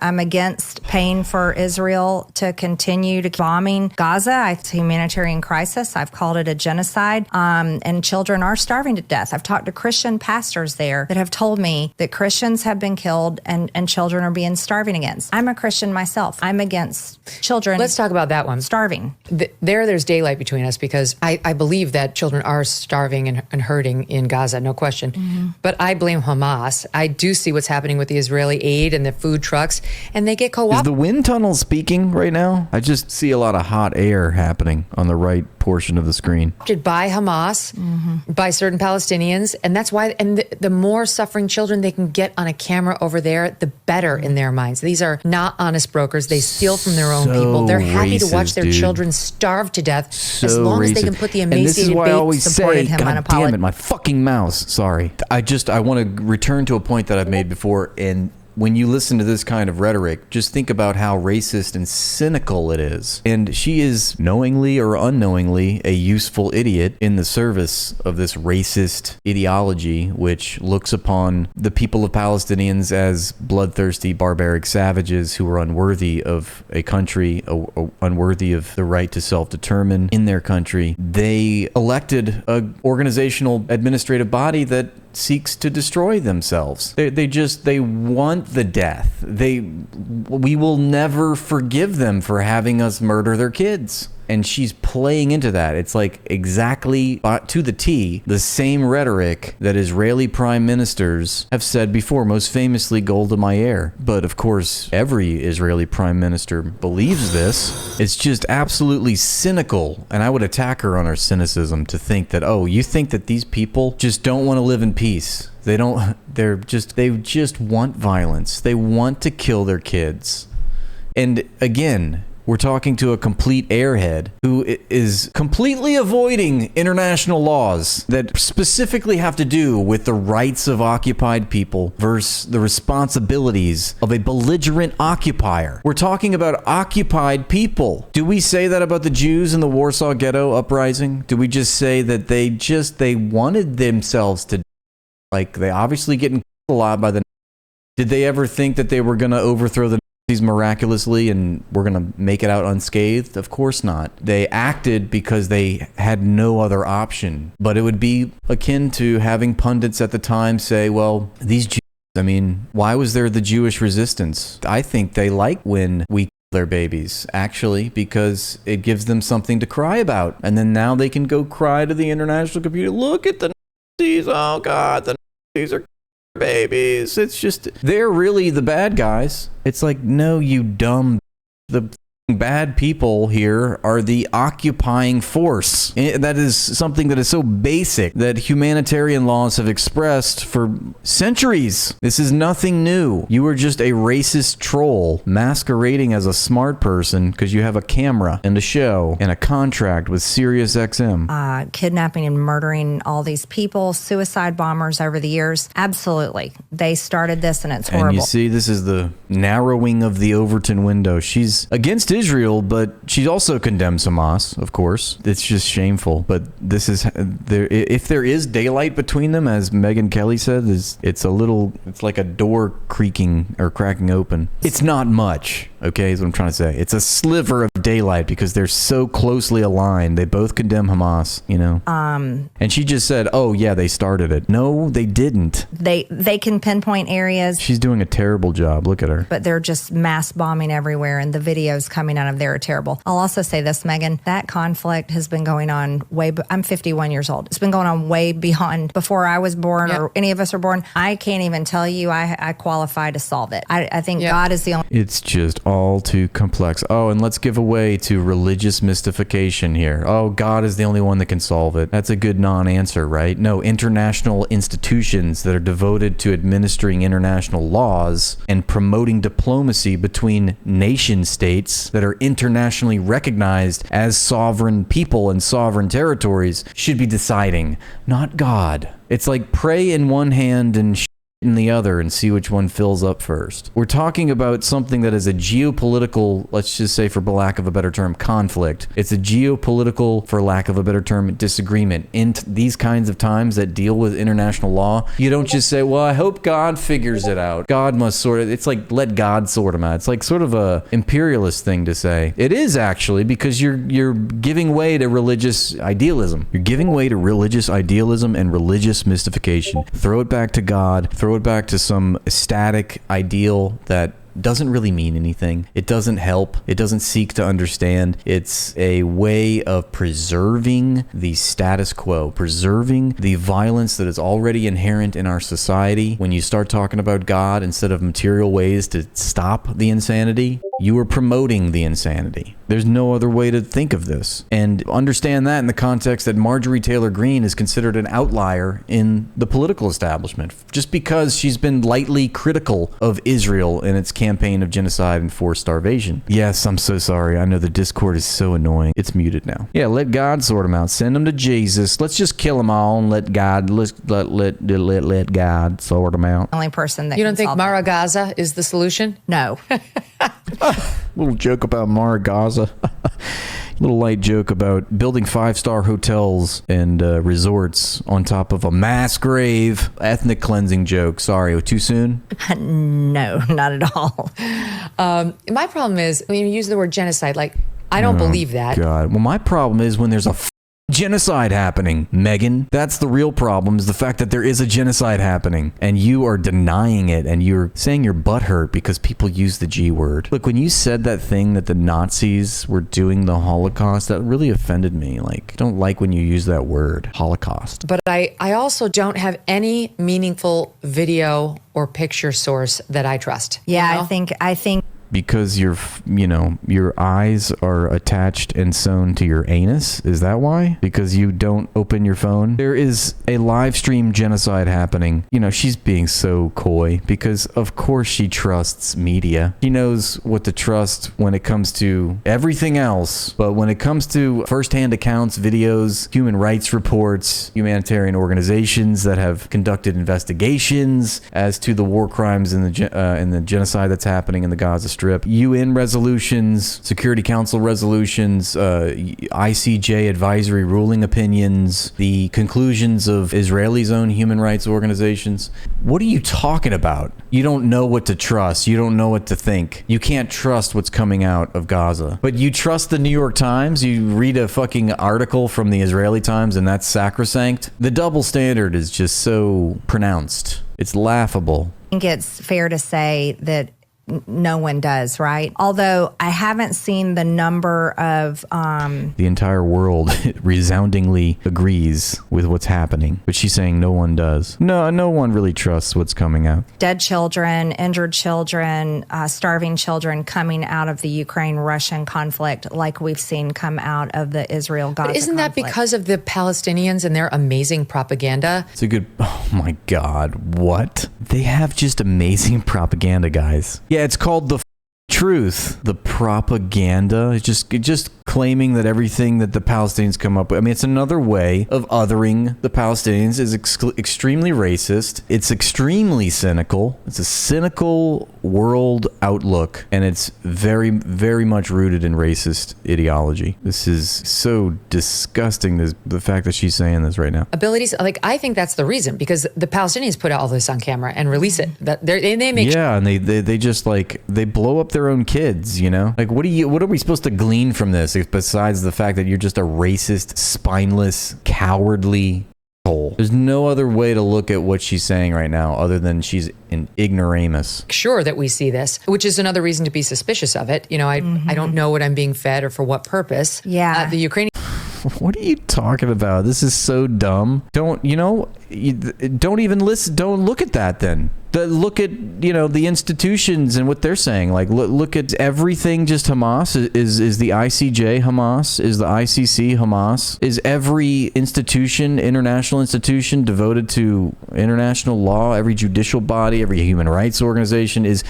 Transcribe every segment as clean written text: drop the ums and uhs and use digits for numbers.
I'm against paying for Israel to continue to bombing Gaza. It's a humanitarian crisis. I've called it a genocide. And children are starving to death. I've talked to Christian pastors there that have told me that Christians have been killed and children are being starving against. I'm a Christian myself. I'm against children. Let's talk about that one. Starving. There's daylight between us because I believe that children are starving and hurting in Gaza, no question. Mm-hmm. But I blame Hamas. I do see what's happening with the Israeli aid and the food trucks, and they get co-opted. Is the wind tunnel speaking right now? I just see a lot of hot air happening on the right portion of the screen. By Hamas, by certain Palestinians, and that's why. And the more suffering children they can get on a camera over there, the better in their minds. These are not honest brokers. They steal from their own people. They're happy to watch their children starve to death as long as they can put the emaciated babies supported him on a God damn it, my fucking mouse. Sorry. I want to return to a point that I've made before, and when you listen to this kind of rhetoric, just think about how racist and cynical it is. And she is knowingly or unknowingly a useful idiot in the service of this racist ideology, which looks upon the people of Palestinians as bloodthirsty, barbaric savages who are unworthy of a country, unworthy of the right to self-determine in their country. They elected an organizational administrative body that seeks to destroy themselves. They want the death. We will never forgive them for having us murder their kids. And she's playing into that. It's like exactly to the T, the same rhetoric that Israeli prime ministers have said before, most famously Golda Meir. But of course, every Israeli prime minister believes this. It's just absolutely cynical. And I would attack her on her cynicism to think that, oh, you think that these people just don't want to live in peace. They just want violence. They want to kill their kids. And again, we're talking to a complete airhead who is completely avoiding international laws that specifically have to do with the rights of occupied people versus the responsibilities of a belligerent occupier. We're talking about occupied people. Do we say that about the Jews in the Warsaw Ghetto uprising? Do we just say that they wanted themselves to, like, they obviously getting killed a lot by the... Did they ever think that they were going to overthrow the miraculously and we're gonna make it out unscathed? Of course not. They acted because they had no other option. But it would be akin to having pundits at the time say, well, these Jews, I mean, why was there the Jewish resistance? I think they like when we kill their babies, actually, because it gives them something to cry about. And then now they can go cry to the international community, look at the Nazis, oh God, the Nazis are babies. It's just, they're really the bad guys. It's like, no, you dumb. The bad people here are the occupying force. That is something that is so basic that humanitarian laws have expressed for centuries. This is nothing new. You are just a racist troll masquerading as a smart person because you have a camera and a show and a contract with Sirius XM. Kidnapping and murdering all these people, suicide bombers over the years. Absolutely. They started this and it's horrible. And you see, this is the narrowing of the Overton window. She's against Israel, but she also condemns Hamas, of course. It's just shameful. But this is, if there is daylight between them, as Megyn Kelly said, it's like a door creaking or cracking open. It's not much, okay, is what I'm trying to say. It's a sliver of daylight because they're so closely aligned. They both condemn Hamas, you know. And she just said, oh yeah, they started it. No, they didn't. They can pinpoint areas. She's doing a terrible job. Look at her. But they're just mass bombing everywhere, and the videos coming out of there are terrible. I'll also say this, Megyn, that conflict has been going on I'm 51 years old. It's been going on way beyond before I was born or any of us were born. I can't even tell you I qualify to solve it. I think God is the only... It's just all too complex. Oh, and let's give away to religious mystification here. Oh, God is the only one that can solve it. That's a good non-answer, right? No, international institutions that are devoted to administering international laws and promoting diplomacy between nation states that are internationally recognized as sovereign people and sovereign territories should be deciding, not God. It's like pray in one hand and in the other and see which one fills up first. We're talking about something that is a geopolitical, let's just say for lack of a better term, conflict. It's a geopolitical, for lack of a better term, disagreement. In these kinds of times that deal with international law, you don't just say, well, I hope God figures it out. God must sort it. It's like, let God sort them out. It's like sort of a imperialist thing to say. It is actually, because you're giving way to religious idealism. You're giving way to religious idealism and religious mystification. Throw it back to God. Throw it back to some static ideal that doesn't really mean anything. It doesn't help. It doesn't seek to understand. It's a way of preserving the status quo, preserving the violence that is already inherent in our society. When you start talking about God instead of material ways to stop the insanity, you are promoting the insanity. There's no other way to think of this. And understand that in the context that Marjorie Taylor Greene is considered an outlier in the political establishment, just because she's been lightly critical of Israel in its campaign of genocide and forced starvation. Yes, I'm so sorry. I know the Discord is so annoying. It's muted now. Yeah, let God sort them out. Send them to Jesus. Let's just kill them all and let God God sort them out. Only person that You don't can think solve Mara Gaza is the solution? No. Little joke about Mara Gaza. Little light joke about building 5-star hotels and resorts on top of a mass grave. Ethnic cleansing joke. Sorry, too soon? No, not at all. My problem is when you use the word genocide, like, I don't believe that. God. Well, my problem is when there's a genocide happening, Megyn. That's the real problem, is the fact that there is a genocide happening and you are denying it and you're saying you're butthurt because people use the G word. Look, when you said that thing that the Nazis were doing the Holocaust, that really offended me. Like, I don't like when you use that word, Holocaust. But I also don't have any meaningful video or picture source that I trust. Yeah, you know? I think Because your eyes are attached and sewn to your anus? Is that why? Because you don't open your phone? There is a live stream genocide happening. She's being so coy because of course she trusts media. She knows what to trust when it comes to everything else. But when it comes to firsthand accounts, videos, human rights reports, humanitarian organizations that have conducted investigations as to the war crimes and the genocide that's happening in the Gaza Strip, UN resolutions, Security Council resolutions, ICJ advisory ruling opinions, the conclusions of Israeli's own human rights organizations. What are you talking about? You don't know what to trust. You don't know what to think. You can't trust what's coming out of Gaza. But you trust the New York Times? You read a fucking article from the Israeli Times and that's sacrosanct? The double standard is just so pronounced. It's laughable. I think it's fair to say that no one does, right? Although I haven't seen the number of... The entire world resoundingly agrees with what's happening, but she's saying no one does. No one really trusts what's coming out. Dead children, injured children, starving children coming out of the Ukraine-Russian conflict like we've seen come out of the Israel-Gaza conflict. Isn't that because of the Palestinians and their amazing propaganda? It's a good... Oh my God, what? They have just amazing propaganda, guys. Yeah, it's called the truth. The propaganda is just claiming that everything that the Palestinians come up with. I mean, it's another way of othering the Palestinians. Is extremely racist. It's extremely cynical. It's a cynical world outlook, and it's very, very much rooted in racist ideology. This is so disgusting. The fact that she's saying this right now. Abilities, like, I think that's the reason, because the Palestinians put all this on camera and release it. That they make and they just like they blow up their own kids. Like, what are we supposed to glean from this besides the fact that you're just a racist, spineless, cowardly hole? There's no other way to look at what she's saying right now other than she's an ignoramus. Sure that we see this, which is another reason to be suspicious of it. I don't know what I'm being fed or for what purpose. Yeah. The Ukrainian... What are you talking about? This is so dumb. Don't even listen. Don't look at that then. Look at, the institutions and what they're saying. Like, look at everything. Just Hamas is the ICJ Hamas, is the ICC Hamas, is every institution, international institution devoted to international law, every judicial body, every human rights organization is,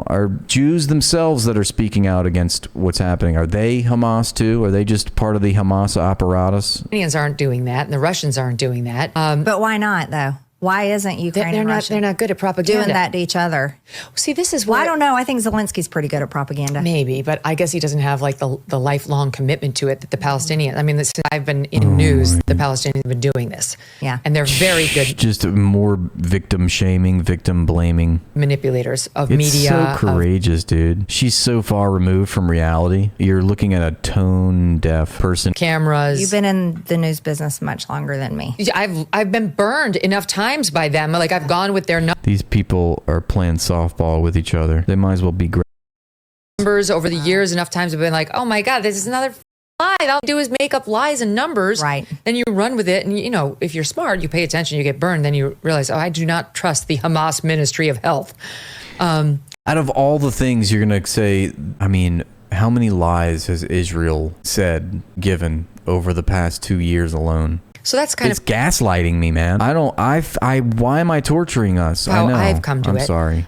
are Jews themselves that are speaking out against what's happening. Are they Hamas too? Are they just part of the Hamas apparatus? The Iranians aren't doing that, and the Russians aren't doing that. But why not, though? Why isn't Ukraine They're and not. Russia They're not good at propaganda. doing that to each other? See, this is Well, why I don't know. I think Zelensky's pretty good at propaganda. maybe, but I guess he doesn't have like the lifelong commitment to it that the Palestinians. I mean, since I've been in news, the Palestinians have been doing this. Yeah. And they're very good Just more victim shaming, victim blaming. manipulators of It's media. so courageous, dude. She's so far removed from reality. You're looking at a tone deaf person. Cameras. You've been in the news business much longer than me. I've been burned enough times by them. Like I've gone with their These people are playing softball with each other. They might as well be numbers over the years. Enough times I've been like, oh my God, this is another lie. All I do is make up lies and numbers. Right. Then you run with it. And, you know, if you're smart, you pay attention, you get burned. Then you realize, oh, I do not trust the Hamas Ministry of Health. Out of all the things you're going to say, I mean, how many lies has Israel said, given over the past 2 years alone? So that's kind It's of gaslighting me, man. Why am I torturing us? how I know. I've come to I'm it. sorry.